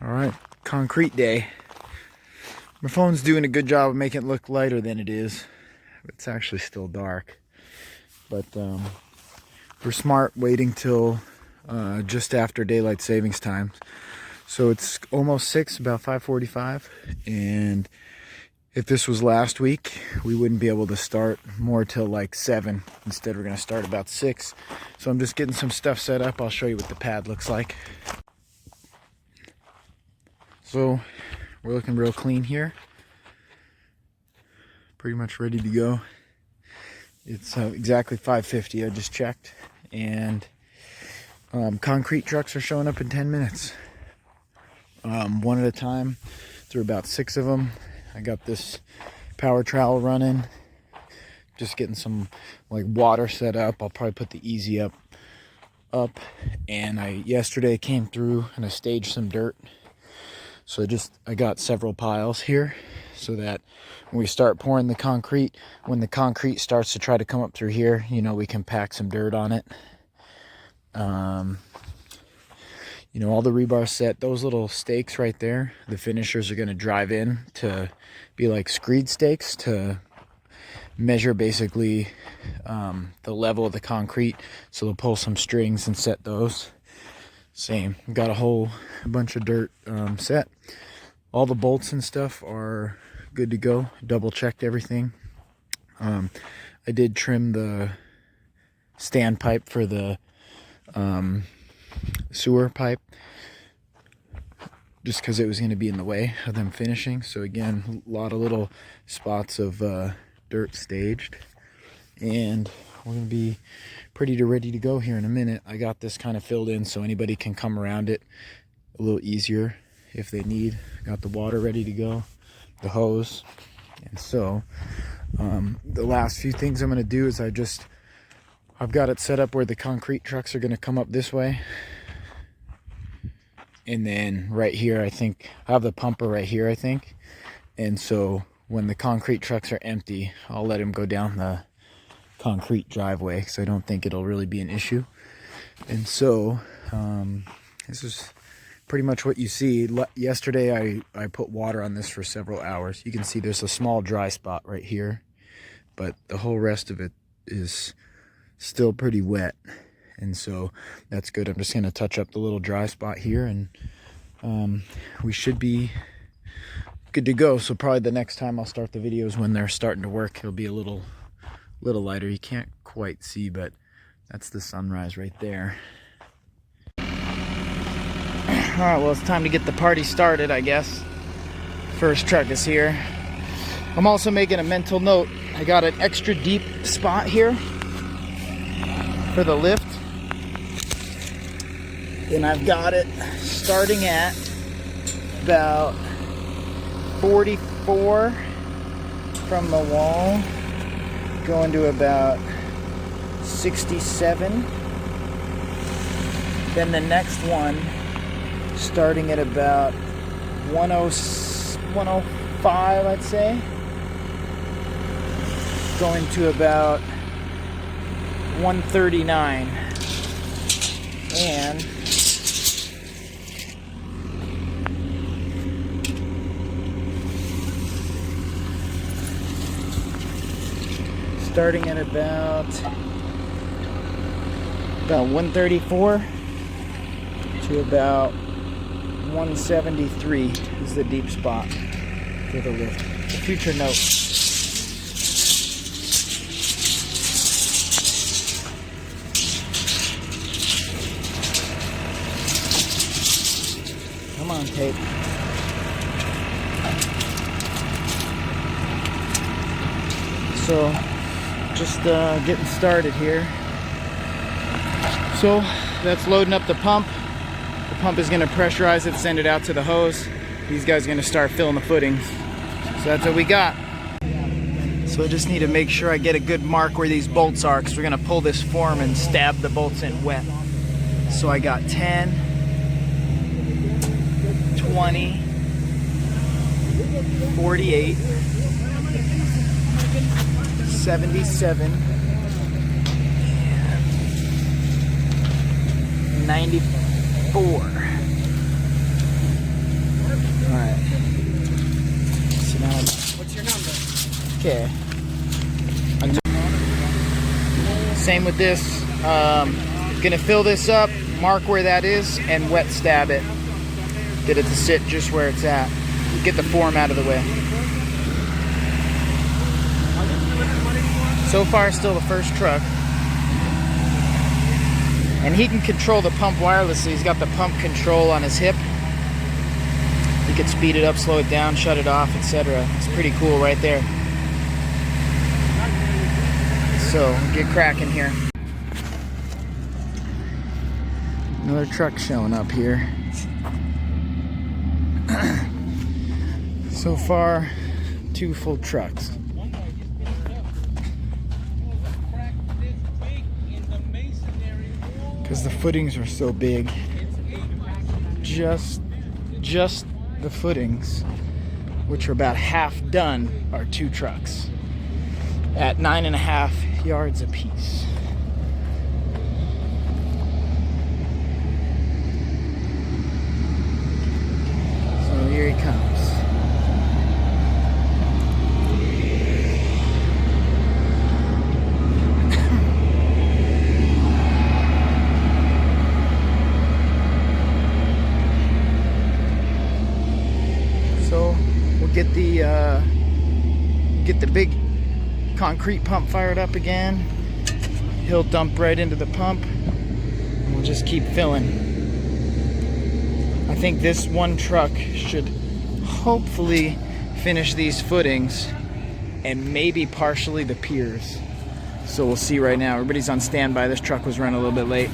Alright, concrete day. My phone's doing a good job of making it look lighter than it is. It's actually still dark. But we're smart waiting till just after daylight savings time. So it's almost 6, about 5:45. And if this was last week, we wouldn't be able to start more till like 7. Instead, we're going to start about 6. So I'm just getting some stuff set up. I'll show you what the pad looks like. So we're looking real clean here. Pretty much ready to go. It's exactly 5:50. I just checked. And concrete trucks are showing up in 10 minutes. One at a time. Through about 6 of them. I got this power trowel running. Just getting some like water set up. I'll probably put the easy up. And yesterday came through and I staged some dirt. So I got several piles here so that when we start pouring the concrete, when the concrete starts to try to come up through here, you know, we can pack some dirt on it. You know, all the rebar set, those little stakes right there, the finishers are going to drive in to be like screed stakes to measure basically the level of the concrete. So they'll pull some strings and set those. Same, got a bunch of dirt set. All the bolts and stuff are good to go. Double checked everything. I did trim the standpipe for the sewer pipe just because it was going to be in the way of them finishing. So again, a lot of little spots of dirt staged, and we're going to be ready to go here in a minute. I got this kind of filled in so anybody can come around it a little easier if they need. Got the water ready to go, the hose. And so the last few things I'm going to do is I've got it set up where the concrete trucks are going to come up this way. And then right here, I think I have the pumper right here, I think. And so when the concrete trucks are empty, I'll let them go down the concrete driveway because I don't think it'll really be an issue. And so this is pretty much what you see. Yesterday I put water on this for several hours. You can see there's a small dry spot right here, but the whole rest of it is still pretty wet, and so that's good. I'm just going to touch up the little dry spot here, and we should be good to go. So probably the next time I'll start the videos when they're starting to work. It'll be a little lighter. You can't quite see, but that's the sunrise right there. Alright, well, it's time to get the party started, I guess. First truck is here. I'm also making a mental note. I got an extra deep spot here for the lift, and I've got it starting at about 44 from the wall, going to about 67. Then the next one starting at about 105, I'd say, going to about 139. And starting at about 134 to about 173 is the deep spot for the lift. A future note. Come on, tape. So, just getting started here. So, that's loading up the pump. The pump is going to pressurize it, send it out to the hose. These guys are going to start filling the footings. So that's what we got. So I just need to make sure I get a good mark where these bolts are, because we're going to pull this form and stab the bolts in wet. So I got 10, 20, 48, 77, 94. Okay. Same with this. Gonna fill this up, mark where that is, and wet stab it. Get it to sit just where it's at. Get the form out of the way. So far, still the first truck. And he can control the pump wirelessly. He's got the pump control on his hip. He can speed it up, slow it down, shut it off, etc. It's pretty cool right there. So, get cracking here. Another truck showing up here. So far, 2 full trucks. Because the footings are so big. Just the footings, which are about half done, are 2 trucks at 9.5 yards apiece. So here he comes. So we'll get the big concrete pump fired up again. He'll dump right into the pump. We'll just keep filling. I think this one truck should hopefully finish these footings and maybe partially the piers. So we'll see right now. Everybody's on standby. This truck was running a little bit late.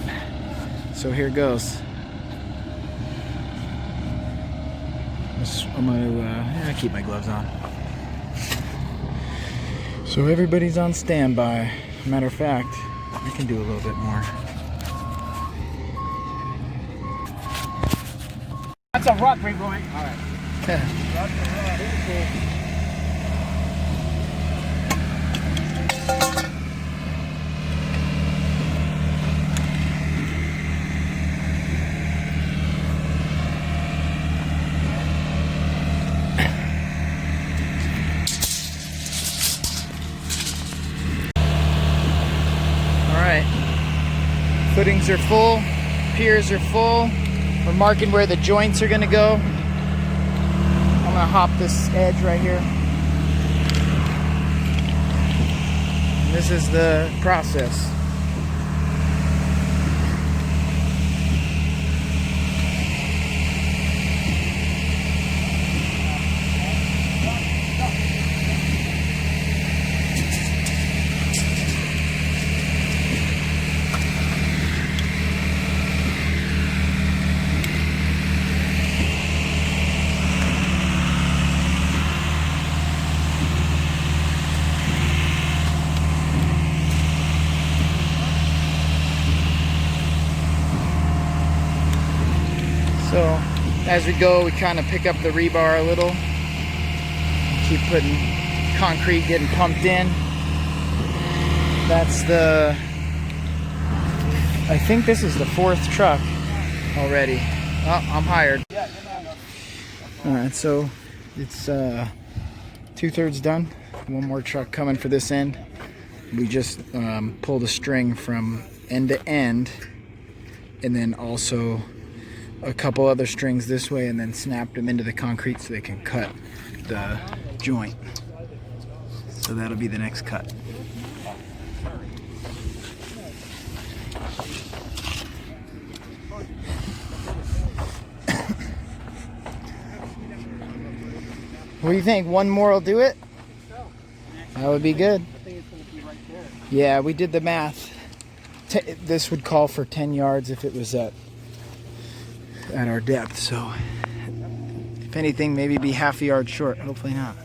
So here goes. I'm gonna keep my gloves on. So everybody's on standby. Matter of fact, I can do a little bit more. That's a rock, big boy. All right. Footings are full, piers are full. We're marking where the joints are gonna go. I'm gonna hop this edge right here. And this is the process. So as we go, we kind of pick up the rebar a little. Keep putting concrete, getting pumped in. That's the, I think this is the 4th truck already. Oh, I'm hired. Alright, so it's 2/3 done. One more truck coming for this end. We just pulled a string from end to end, and then also a couple other strings this way, and then snapped them into the concrete so they can cut the joint. So that'll be the next cut. What do you think? One more will do it? That would be good. Yeah, we did the math. This would call for 10 yards if it was at our depth, so if anything, maybe be half a yard short. Hopefully not.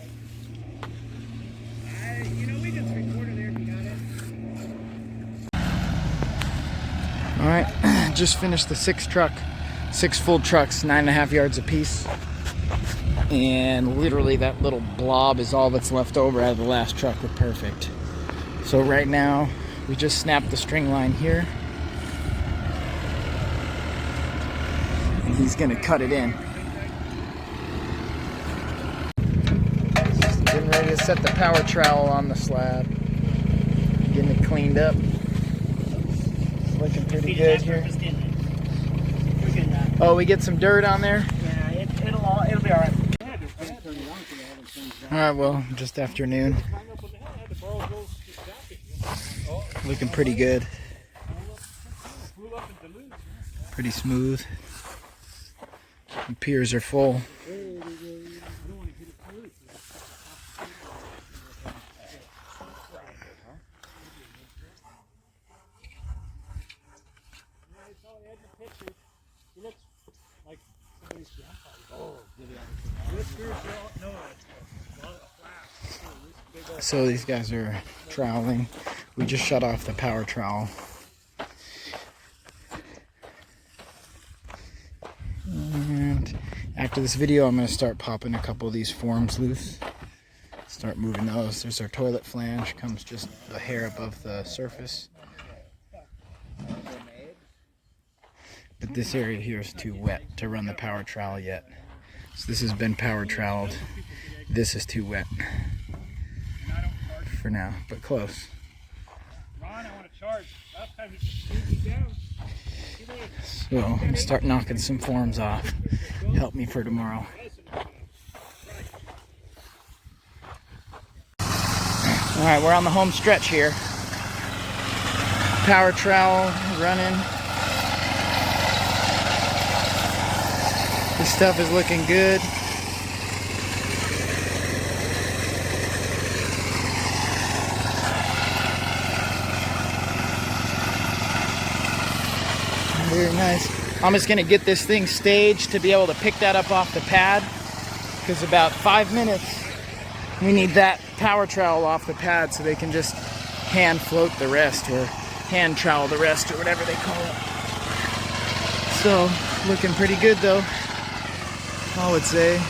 All right, just finished the 6 full trucks, 9.5 yards apiece, and literally that little blob is all that's left over out of the last truck. We're perfect. So right now we just snapped the string line here. He's gonna cut it in. Getting ready to set the power trowel on the slab. Getting it cleaned up. Looking pretty good here. Oh, we get some dirt on there? Yeah, it'll be alright. Alright, well, just afternoon. Looking pretty good. Pretty smooth. The piers are full. So these guys are troweling. We just shut off the power trowel. And after this video, I'm going to start popping a couple of these forms loose. Start moving those. There's our toilet flange. Comes just a hair above the surface. But this area here is too wet to run the power trowel yet. So this has been power troweled. This is too wet for now, but close. So I'm gonna start knocking some forms off. Help me for tomorrow. Alright, we're on the home stretch here. Power trowel running. This stuff is looking good. Very nice. I'm just gonna get this thing staged to be able to pick that up off the pad, because about 5 minutes we need that power trowel off the pad so they can just hand float the rest, or hand trowel the rest, or whatever they call it. So looking pretty good though, I would say.